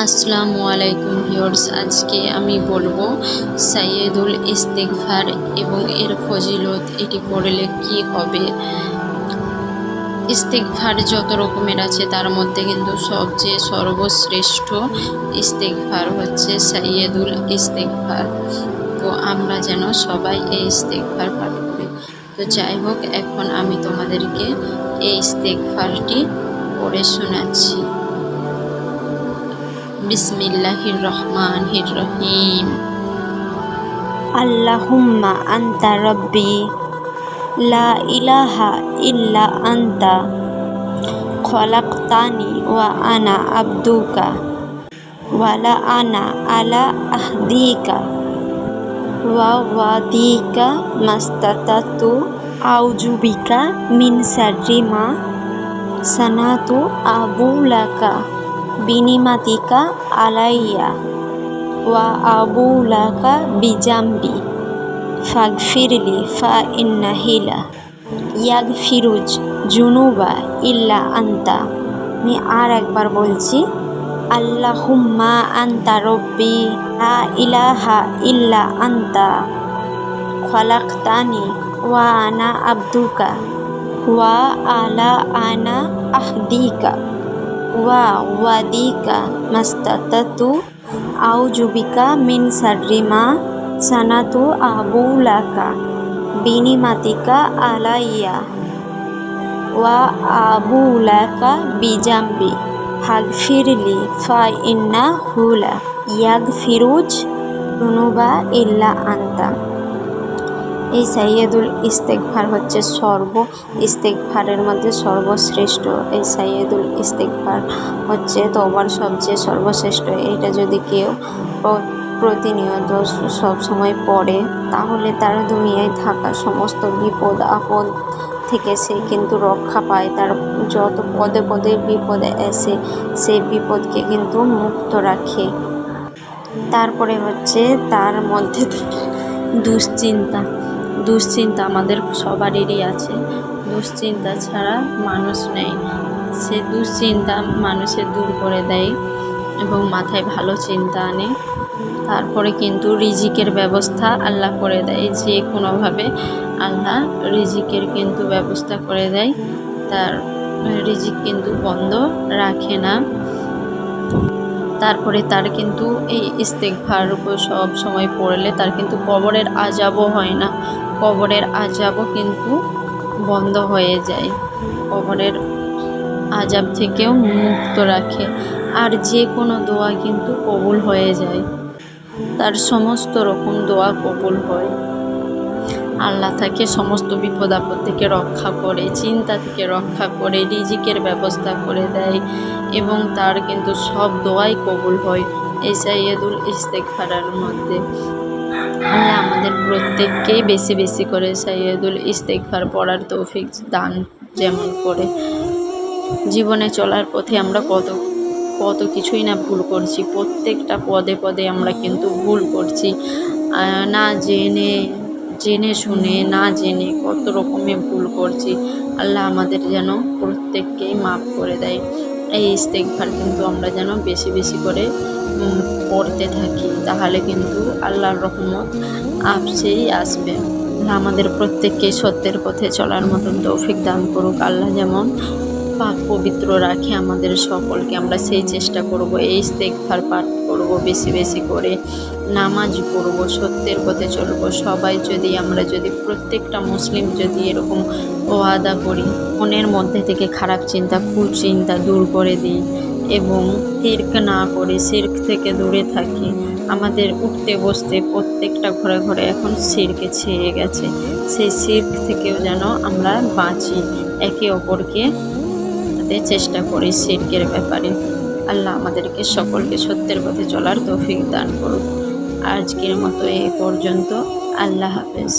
আসসালামু আলাইকুম ভিউয়ার্স, আজকে আমি বলবো সাইয়্যিদুল ইস্তিগফার এবং এর ফজিলত, এটি পড়লে কি হবে। ইস্তিগফার যত রকমের আছে তার মধ্যে কিন্তু সবচেয়ে সর্বশ্রেষ্ঠ ইস্তিগফার হচ্ছে সাইয়্যিদুল ইস্তিগফার। তো আমরা যেন সবাই এই ইস্তিগফার পাঠ করি। তো যাই হোক, এখন আমি তোমাদেরকে এই ইস্তিগফারটি পড়ে শোনাচ্ছি। বিসমিল্লাহির রহমানির রহিম। আল্লাহুম্মা আনতা রব্বি লা ইলাহা ইল্লা আনতা খলাকতানি ওয়া আনা আবদুকা ওয়া লা আনা আলা আহদিকা ওয়া ওয়াদিকা মাস্তাতাতু আউযু বিকা মিন শাররি মা সানাতু আবুলাকা বিনিমাতিকা আলাইয়া ওয়া আবুলাকা বিজাম্বি ফাগফিরলি ফা ইন্নাহিলা ইয়াগফিরুজ জুনুবা ইল্লা আনতা। আমি আর একবার বলছি, আল্লাহুম্মা আনতা রব্বি লা ইলাহা ইল্লা আনতা খলাকতানি ওয়া আনা আবদুকা ওয়া আলা আনা আহদিকা ওয়া ওয়াদিকা মাস্তাতাতু আউযু বিকা মিন শাররি মা সানাতু আবুলাকা বিনিমাতিকা আলাইয়া ওয়া আবুলাকা বিজাম্বি ফাগফিরলি ফা ইন্নাহু লা ইয়াগফিরুজ জুনুবা ইল্লা আনতা। এই সাইয়্যিদুল ইস্তিগফার হচ্ছে ইস্তিগফারের মধ্যে সর্বশ্রেষ্ঠ। এই সাইয়্যিদুল ইস্তিগফার হচ্ছে তওবার সবচেয়ে সর্বশ্রেষ্ঠ। এটা যদি কেউ প্রতিনিয়ত সবসময় পড়ে, তাহলে তার দুনিয়ায় থাকা সমস্ত বিপদ আপদ থেকে সে কিন্তু রক্ষা পায়। তার যত পদে পদে বিপদ আসে, সেই বিপদকে কিন্তু মুক্ত রাখে। তারপরে হচ্ছে তার মধ্যে দুশ্চিন্তা আমাদের সবারই আছে। দুশ্চিন্তা ছাড়া মানুষ নেই। সে দুশ্চিন্তা মানুষের দূর করে দেয় এবং মাথায় ভালো চিন্তা আনে। তারপরে কিন্তু রিজিকের ব্যবস্থা আল্লাহ করে দেয়। যে কোনোভাবে আল্লাহ রিজিকের কিন্তু ব্যবস্থা করে দেয়। তার রিজিক কিন্তু বন্ধ রাখে না। তারপরে তার কিন্তু এই ইস্তিগফার সব সময় পড়লে তার কিন্তু কবরের আযাবও হয় না। কবরের আযাবও কিন্তু বন্ধ হয়ে যায়। কবরের আযাব থেকেও মুক্ত রাখে। আর যে কোনো দোয়া কিন্তু কবুল হয়ে যায়। তার সমস্ত রকম দোয়া কবুল হয়। আল্লাহ তাকে সমস্ত বিপদ আপদ থেকে রক্ষা করে, চিন্তা থেকে রক্ষা করে, রিজিকের ব্যবস্থা করে দেয় এবং তার কিন্তু সব দোয়াই কবুল হয় এই সাইয়্যিদুল ইস্তিগফারের মধ্যে। আল্লাহ আমাদের প্রত্যেককেই বেশি বেশি করে সাইয়্যিদুল ইস্তিগফার পড়ার তৌফিক দান যেমন করে। জীবনে চলার পথে আমরা কত কিছুই না ভুল করছি। প্রত্যেকটা পদে পদে আমরা কিন্তু ভুল করছি। না জেনে শুনে, না জেনে কত রকমের ভুল করছি। আল্লাহ আমাদের যেন প্রত্যেককেই মাফ করে দেয়। এই ইস্তিগফার কিন্তু আমরা যেন বেশি বেশি করে পড়তে থাকি, তাহলে কিন্তু আল্লাহর রহমত আপসেই আসবে। আমাদের প্রত্যেককে সত্যের পথে চলার মতন তৌফিক দান করুক। আল্লাহ যেমন পাক পবিত্র রাখে আমাদের সকলকে। আমরা সেই চেষ্টা করব। এই ইস্তিগফার পাঠ করব বেশি বেশি করে, নামাজ পড়ব, সত্যের পথে চলব। সবাই আমরা যদি প্রত্যেকটা মুসলিম যদি এরকম ওয়াদা করি, মনের মধ্যে থেকে খারাপ চিন্তা কুচিন্তা দূর করে দিই এবং শিরক না করে, শিরক থেকে দূরে থাকি। আমাদের উঠতে বসতে প্রত্যেকটা ঘরে ঘরে এখন শিরকে ছেয়ে গেছে। সেই শিরক থেকেও যেন আমরা বাঁচি, একে অপরকে চেষ্টা করি শিরকের ব্যাপারে। আল্লাহ আমাদেরকে সকলকে সত্যের পথে চলার তৌফিক দান করুক। আজকের মতো এই পর্যন্ত। আল্লাহ হাফেজ।